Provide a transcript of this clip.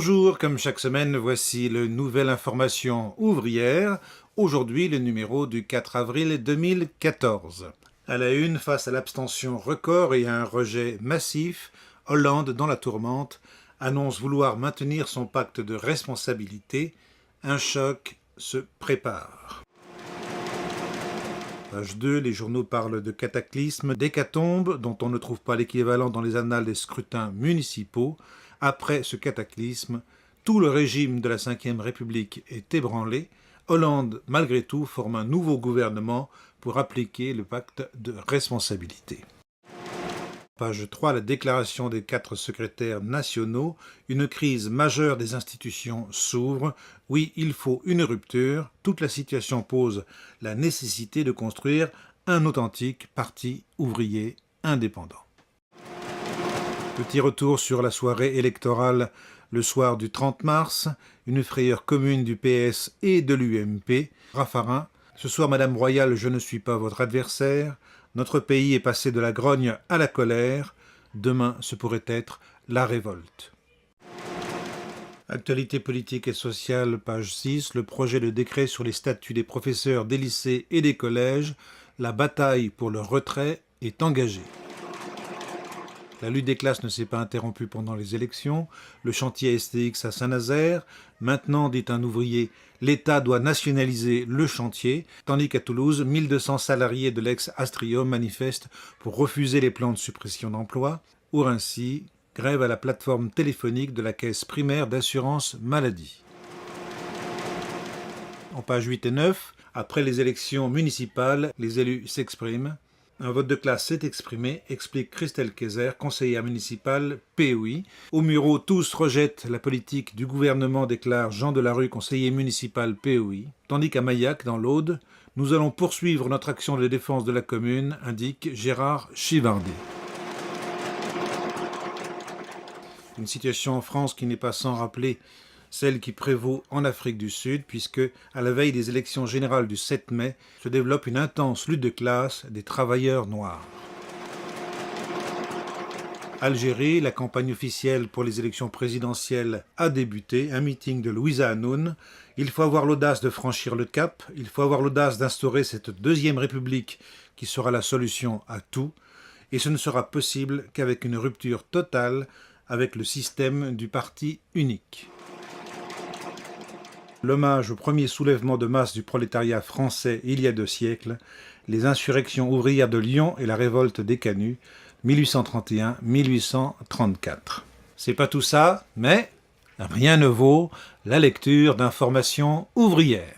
Bonjour, comme chaque semaine, voici le Nouvelle Information ouvrière, aujourd'hui le numéro du 4 avril 2014. À la une, face à l'abstention record et à un rejet massif, Hollande, dans la tourmente, annonce vouloir maintenir son pacte de responsabilité. Un choc se prépare. Page 2, les journaux parlent de cataclysmes, d'hécatombes dont on ne trouve pas l'équivalent dans les annales des scrutins municipaux. Après ce cataclysme, tout le régime de la Ve République est ébranlé. Hollande, malgré tout, forme un nouveau gouvernement pour appliquer le pacte de responsabilité. Page 3, la déclaration des 4 secrétaires nationaux. Une crise majeure des institutions s'ouvre. Oui, il faut une rupture. Toute la situation pose la nécessité de construire un authentique parti ouvrier indépendant. Petit retour sur la soirée électorale le soir du 30 mars. Une frayeur commune du PS et de l'UMP. Raffarin. Ce soir, Madame Royale, je ne suis pas votre adversaire. Notre pays est passé de la grogne à la colère. Demain, ce pourrait être la révolte. Actualité politique et sociale, page 6. Le projet de décret sur les statuts des professeurs des lycées et des collèges. La bataille pour le retrait est engagée. La lutte des classes ne s'est pas interrompue pendant les élections. Le chantier STX à Saint-Nazaire. Maintenant, dit un ouvrier, l'État doit nationaliser le chantier, tandis qu'à Toulouse, 1200 salariés de l'ex-Astrium manifestent pour refuser les plans de suppression d'emplois. Ou ainsi, grève à la plateforme téléphonique de la Caisse primaire d'assurance maladie. En pages 8 et 9, après les élections municipales, les élus s'expriment. Un vote de classe s'est exprimé, explique Christelle Kayser, conseillère municipale POI. Au Mureau, tous rejettent la politique du gouvernement, déclare Jean Delarue, conseiller municipal POI. Tandis qu'à Maillac, dans l'Aude, nous allons poursuivre notre action de défense de la commune, indique Gérard Chivardet. Une situation en France qui n'est pas sans rappeler celle qui prévaut en Afrique du Sud, puisque, à la veille des élections générales du 7 mai, se développe une intense lutte de classe des travailleurs noirs. Algérie, la campagne officielle pour les élections présidentielles a débuté, un meeting de Louisa Hanoun. Il faut avoir l'audace de franchir le cap, il faut avoir l'audace d'instaurer cette deuxième république qui sera la solution à tout, et ce ne sera possible qu'avec une rupture totale avec le système du parti unique. L'hommage au premier soulèvement de masse du prolétariat français il y a 2 siècles, les insurrections ouvrières de Lyon et la révolte des Canuts, 1831-1834. C'est pas tout ça, mais rien ne vaut la lecture d'informations ouvrières.